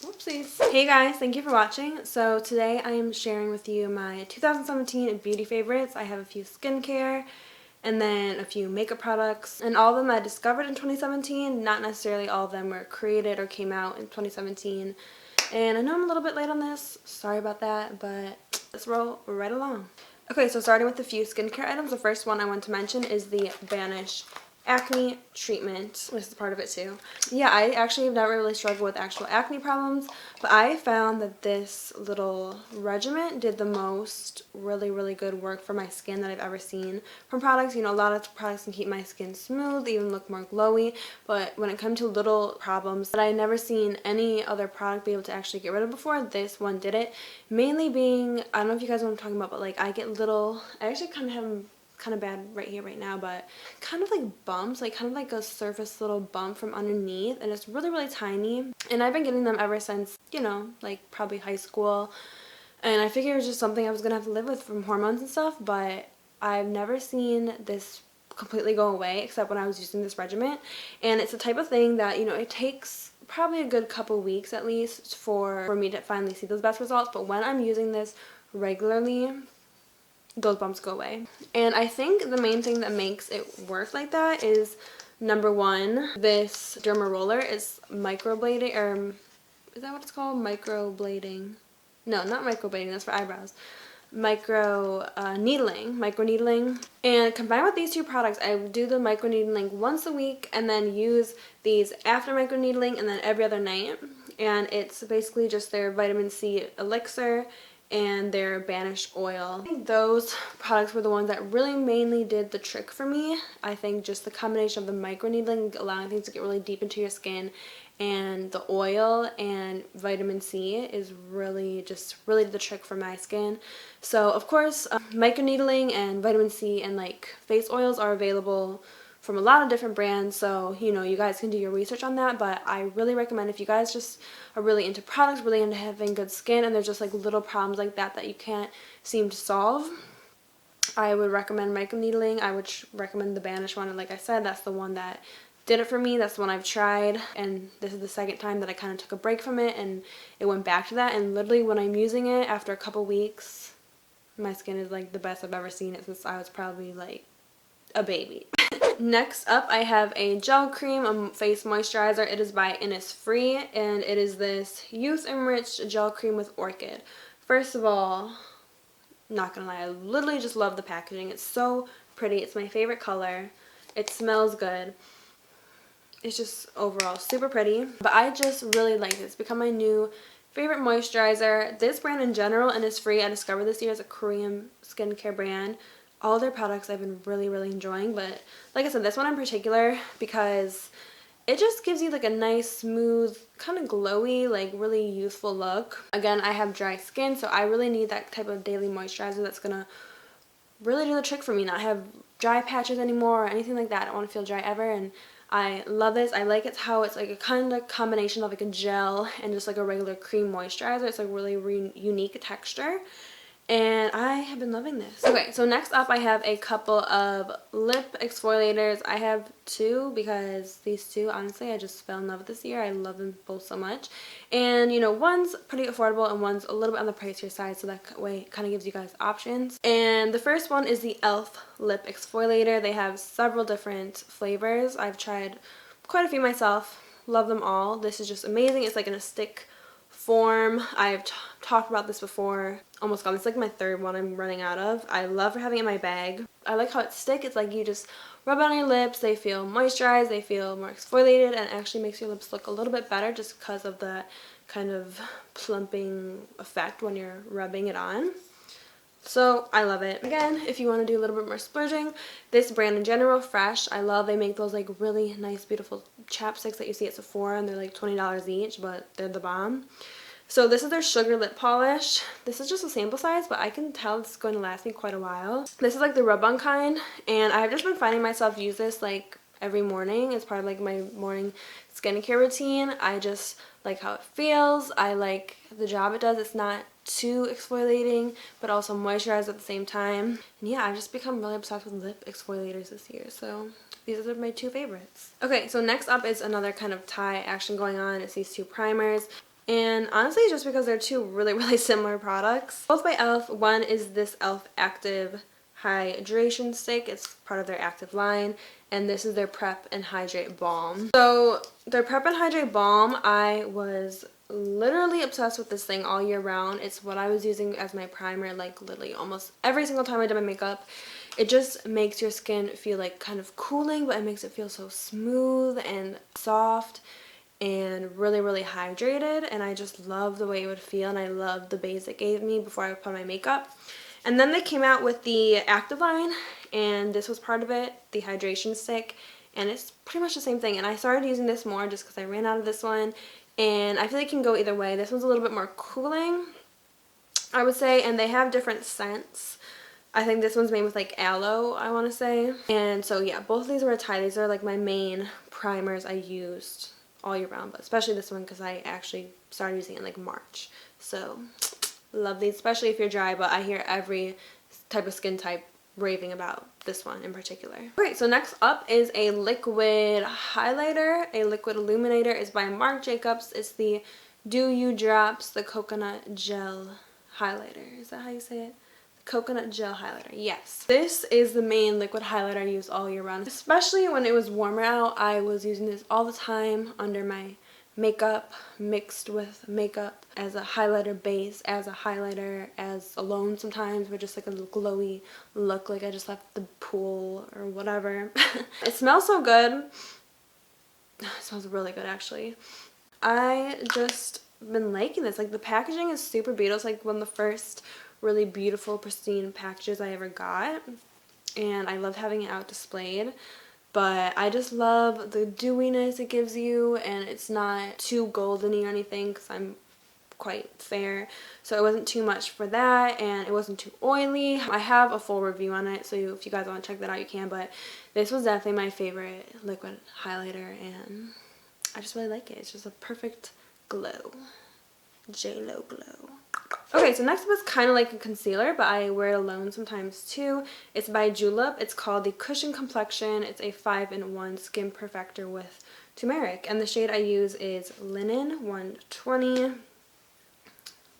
Whoopsies. Hey guys, thank you for watching. So today I am sharing with you my 2017 beauty favorites. I have a few skincare and then a few makeup products, and all of them I discovered in 2017. Not necessarily all of them were created or came out in 2017. And I know I'm a little bit late on this, sorry about that, but let's roll right along. Okay, so starting with a few skincare items, the first one I want to mention is the BANISH acne treatment. This is part of it too. Yeah, I actually have never really struggled with actual acne problems, but I found that this little regimen did the most really good work for my skin that I've ever seen from products. You know, a lot of products can keep my skin smooth, even look more glowy, but when it comes to little problems that I never seen any other product be able to actually get rid of before, this one did it. Mainly being, I don't know if you guys know what I'm talking about, but like I get little, I actually kind of have kind of bad right here right now, but kind of like bumps, like kind of like a surface little bump from underneath, and it's really tiny, and I've been getting them ever since, you know, like probably high school, and I figured it was just something I was gonna have to live with from hormones and stuff, but I've never seen this completely go away except when I was using this regimen. And it's the type of thing that, you know, it takes probably a good couple weeks at least for me to finally see those best results, but when I'm using this regularly, those bumps go away. And I think the main thing that makes it work like that is, number one, this derma roller is microblading, or is that what it's called? Microblading. No, not microblading, that's for eyebrows. Microneedling. And combined with these two products, I do the microneedling once a week and then use these after microneedling and then every other night. And it's basically just their vitamin C elixir and their BANISH oil. I think those products were the ones that really mainly did the trick for me. I think just the combination of the microneedling, allowing things to get really deep into your skin, and the oil and vitamin C is really the trick for my skin. So of course, microneedling and vitamin C and like face oils are available from a lot of different brands, so you know, you guys can do your research on that, but I really recommend, if you guys just are really into products, really into having good skin, and there's just like little problems like that you can't seem to solve, I would recommend microneedling. I would recommend the BANISH one, and like I said, that's the one that did it for me. That's the one I've tried, and this is the second time that I kind of took a break from it and it went back to that, and literally when I'm using it after a couple weeks, my skin is like the best I've ever seen it since I was probably like a baby. Next up, I have a gel cream, a face moisturizer. It is by Innisfree, and it is this Youth-Enriched Gel Cream with Orchid. First of all, not gonna lie, I literally just love the packaging. It's so pretty. It's my favorite color. It smells good. It's just overall super pretty. But I just really like it. It's become my new favorite moisturizer. This brand in general, Innisfree, I discovered this year as a Korean skincare brand. All their products I've been really enjoying, but like I said, this one in particular, because it just gives you like a nice, smooth, kind of glowy, like really youthful look. Again, I have dry skin, so I really need that type of daily moisturizer that's gonna really do the trick for me, not have dry patches anymore or anything like that. I don't want to feel dry ever, and I love this. I like it how it's like a kind of combination of like a gel and just like a regular cream moisturizer. It's like really unique texture, and I have been loving this. Okay, so next up I have a couple of lip exfoliators. I have two because these two, honestly, I just fell in love with this year. I love them both so much. And you know, one's pretty affordable and one's a little bit on the pricier side, so that way it kind of gives you guys options. And the first one is the e.l.f. lip exfoliator. They have several different flavors. I've tried quite a few myself. Love them all. This is just amazing. It's like in a stick form. I've talked about this before. Almost gone. It's like my third one I'm running out of. I love having it in my bag. I like how it's stick. It's like you just rub it on your lips. They feel moisturized. They feel more exfoliated, and it actually makes your lips look a little bit better just because of the kind of plumping effect when you're rubbing it on. So I love it. Again, if you want to do a little bit more splurging, this brand in general, Fresh, I love. They make those like really nice, beautiful chapsticks that you see at Sephora, and they're like $20 each, but they're the bomb. So this is their Sugar Lip Polish. This is just a sample size, but I can tell it's going to last me quite a while. This is like the rub-on kind, and I've just been finding myself use this like every morning. It's part of like my morning skincare routine. I just like how it feels. I like the job it does. It's not too exfoliating, but also moisturized at the same time. And yeah, I've just become really obsessed with lip exfoliators this year, so these are my two favorites. Okay, so next up is another kind of tie action going on. It's these two primers. And honestly, just because they're two really similar products. Both by e.l.f. One is this e.l.f. Active Hydration Stick. It's part of their active line. And this is their Prep and Hydrate Balm. So their Prep and Hydrate Balm, I was literally obsessed with this thing all year round. It's what I was using as my primer like literally almost every single time I did my makeup. It just makes your skin feel like kind of cooling, but it makes it feel so smooth and soft and really hydrated, and I just love the way it would feel, and I love the base it gave me before I put on my makeup. And then they came out with the active line, and this was part of it, the hydration stick, and it's pretty much the same thing. And I started using this more just because I ran out of this one, and I feel like it can go either way. This one's a little bit more cooling, I would say, and they have different scents. I think this one's made with like aloe, I want to say. And so yeah, both of these were a tie. These are like my main primers I used all year round, but especially this one because I actually started using it in like March. So love these, especially if you're dry, but I hear every type of skin type raving about this one in particular. Alright, so next up is a liquid highlighter. A liquid illuminator is by Marc Jacobs. It's the Do You Drops the Coconut Gel Highlighter. Is that how you say it? Coconut gel highlighter. Yes, this is the main liquid highlighter I use all year round, especially when it was warmer out. I was using this all the time under my makeup, mixed with makeup, as a highlighter base, as a highlighter, as alone sometimes, with just like a glowy look like I just left the pool or whatever. It smells so good. It smells really good actually. I just been liking this. Like the packaging is super beautiful. It's like one of the first really beautiful pristine packages I ever got, and I loved having it out displayed. But I just love the dewiness it gives you, and it's not too goldeny or anything because I'm quite fair, so it wasn't too much for that, and it wasn't too oily. I have a full review on it, so if you guys want to check that out you can, but this was definitely my favorite liquid highlighter, and I just really like it. It's just a perfect glow. J-Lo glow. Okay, so next up is kind of like a concealer, but I wear it alone sometimes too. It's by JULEP. It's called the Cushion Complexion. It's a 5-in-1 skin perfector with turmeric, and the shade I use is Linen 120.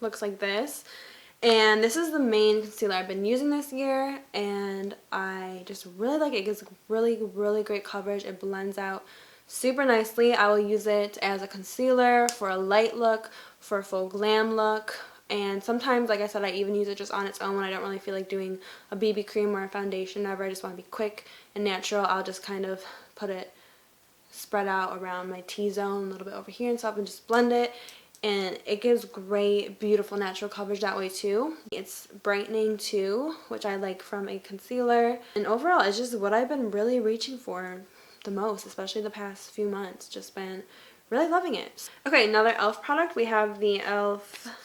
Looks like this, and this is the main concealer I've been using this year, and I just really like it. It gives really great coverage. It blends out super nicely. I will use it as a concealer, for a light look, for a full glam look, and sometimes, like I said, I even use it just on its own when I don't really feel like doing a BB cream or a foundation. Whenever I just want to be quick and natural, I'll just kind of put it spread out around my T-zone, a little bit over here and stuff, and just blend it, and it gives great, beautiful, natural coverage that way too. It's brightening too, which I like from a concealer, and overall it's just what I've been really reaching for the most, especially the past few months. Just been really loving it. Okay, another e.l.f. product. We have the e.l.f.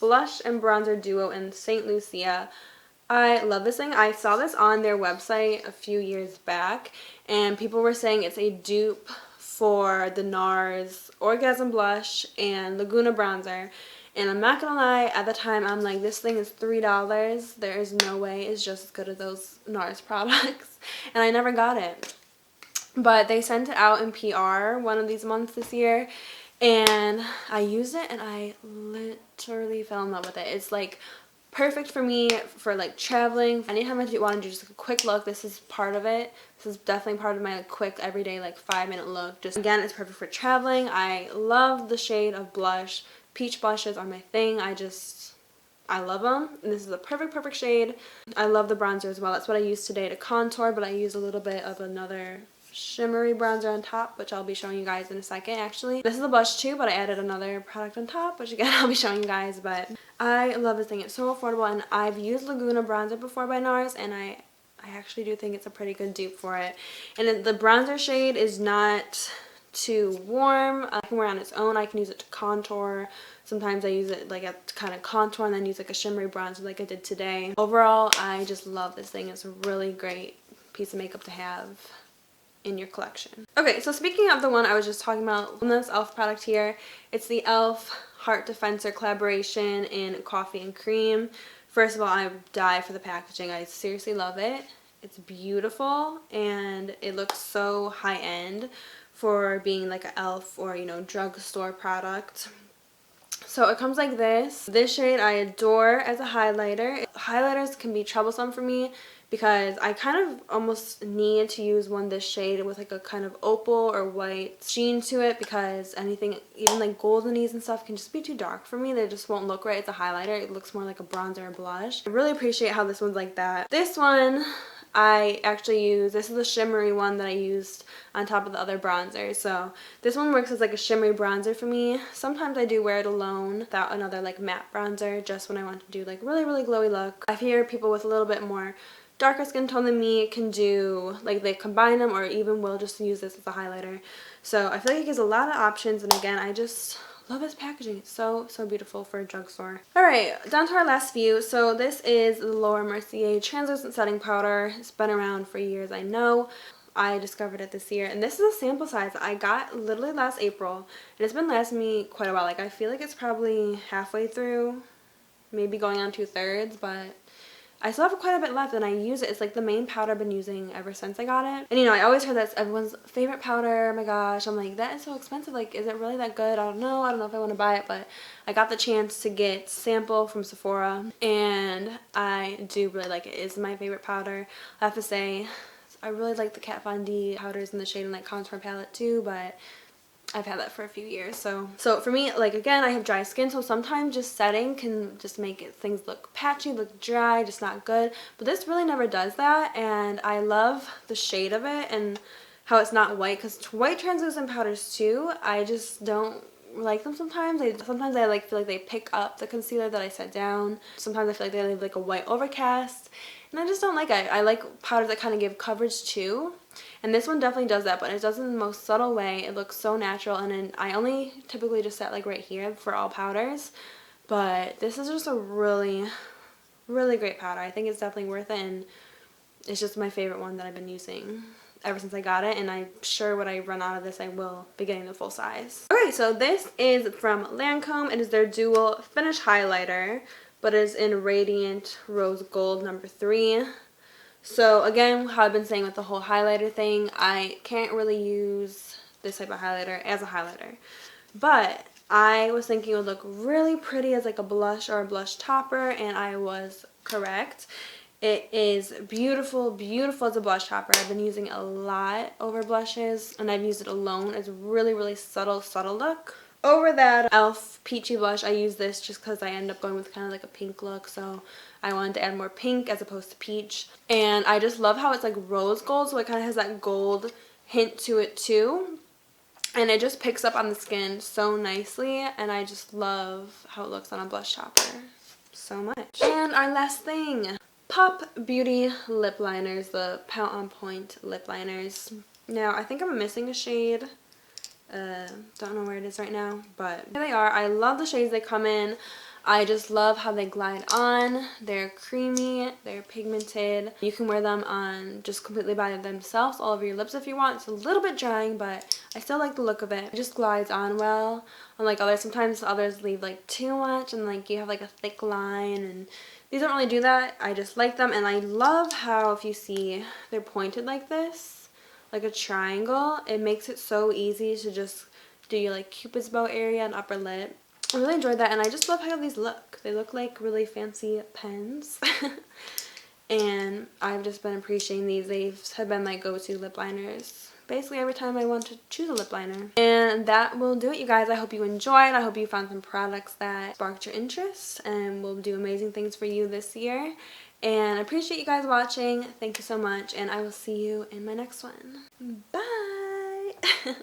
Blush and Bronzer Duo in St. Lucia. I love this thing. I saw this on their website a few years back, and people were saying it's a dupe for the NARS Orgasm Blush and Laguna Bronzer. And I'm not gonna lie, at the time I'm like, this thing is $3. There is no way it's just as good as those NARS products. And I never got it. But they sent it out in PR one of these months this year, and I used it and I literally fell in love with it. It's like perfect for me for like traveling. Anytime I want to do just like a quick look, this is part of it. This is definitely part of my like, quick everyday like 5-minute look. Just again, it's perfect for traveling. I love the shade of blush. Peach blushes are my thing. I love them, and this is a perfect shade. I love the bronzer as well. That's what I used today to contour, but I used a little bit of another shimmery bronzer on top, which I'll be showing you guys in a second actually. This is a blush too, but I added another product on top, which again I'll be showing you guys. But I love this thing. It's so affordable, and I've used Laguna Bronzer before by NARS, and I actually do think it's a pretty good dupe for it. And the bronzer shade is not too warm. I can wear it on its own. I can use it to contour. Sometimes I use it like a kind of contour and then use like a shimmery bronzer like I did today. Overall, I just love this thing. It's a really great piece of makeup to have in your collection. Okay, so speaking of the one I was just talking about, this e.l.f. product here, it's the e.l.f. Heart Defensor collaboration in Coffee and Cream. First of all, I die for the packaging. I seriously love it. It's beautiful, and it looks so high-end for being like an e.l.f. or, you know, drugstore product. So it comes like this. This shade I adore as a highlighter. Highlighters can be troublesome for me because I kind of almost need to use one this shade with like a kind of opal or white sheen to it, because anything, even like goldenies and stuff, can just be too dark for me. They just won't look right as a highlighter. It looks more like a bronzer or blush. I really appreciate how this one's like that. This one I actually use, this is the shimmery one that I used on top of the other bronzer. So this one works as like a shimmery bronzer for me. Sometimes I do wear it alone without another like matte bronzer, just when I want to do like really glowy look. I hear people with a little bit more darker skin tone than me can do, like they combine them or even will just use this as a highlighter. So I feel like it gives a lot of options, and again, I just love its packaging. It's so beautiful for a drugstore. Alright, down to our last few. So this is the Laura Mercier Translucent Setting Powder. It's been around for years, I know. I discovered it this year, and this is a sample size I got literally last April, and it's been lasting me quite a while. Like, I feel like it's probably halfway through, maybe going on 2/3, but I still have quite a bit left, and I use it. It's like the main powder I've been using ever since I got it. And you know, I always heard that's everyone's favorite powder. Oh my gosh, I'm like, that is so expensive. Like, is it really that good? I don't know if I want to buy it, but I got the chance to get sample from Sephora, and I do really like it. It's my favorite powder. I have to say, I really like the Kat Von D powders in the shade and like contour palette too, but I've had that for a few years. So for me, like, again, I have dry skin, so sometimes just setting can just make things look patchy, look dry, just not good. But this really never does that, and I love the shade of it and how it's not white, because white translucent powders too, I just don't like them sometimes. Sometimes I like feel like they pick up the concealer that I set down. Sometimes I feel like they leave like a white overcast, and I just don't like it. I like powders that kind of give coverage too. And this one definitely does that, but it does it in the most subtle way. It looks so natural, and then I only typically just set like right here for all powders. But this is just a really great powder. I think it's definitely worth it, and it's just my favorite one that I've been using ever since I got it, and I'm sure when I run out of this I will be getting the full size. Okay, so this is from LANCOME. It is their dual finish highlighter, but it is in Radiant Rose Gold number 3. So again, how I've been saying with the whole highlighter thing, I can't really use this type of highlighter as a highlighter. But I was thinking it would look really pretty as like a blush or a blush topper, and I was correct. It is beautiful as a blush topper. I've been using it a lot over blushes, and I've used it alone. It's really subtle look. Over that e.l.f. Peachy blush, I use this just because I end up going with kind of like a pink look, so I wanted to add more pink as opposed to peach. And I just love how it's like rose gold, so it kind of has that gold hint to it too. And it just picks up on the skin so nicely, and I just love how it looks on a blush topper so much. And our last thing, Pop Beauty lip liners, the Pout on Point lip liners. Now, I think I'm missing a shade. Don't know where it is right now, but here they are. I love the shades they come in. I just love how they glide on. They're creamy, they're pigmented. You can wear them on just completely by themselves all over your lips if you want. It's a little bit drying, but I still like the look of it. It just glides on well. Unlike others, sometimes others leave like too much and like you have like a thick line, and these don't really do that. I just like them, and I love how, if you see, they're pointed like this, like a triangle. It makes it so easy to just do your like Cupid's bow area and upper lip. I really enjoyed that, and I just love how these look. They look like really fancy pens. And I've just been appreciating these. They have been my go-to lip liners basically every time I want to choose a lip liner. And that will do it, you guys. I hope you enjoyed. I hope you found some products that sparked your interest and will do amazing things for you this year. And I appreciate you guys watching. Thank you so much, and I will see you in my next one. Bye!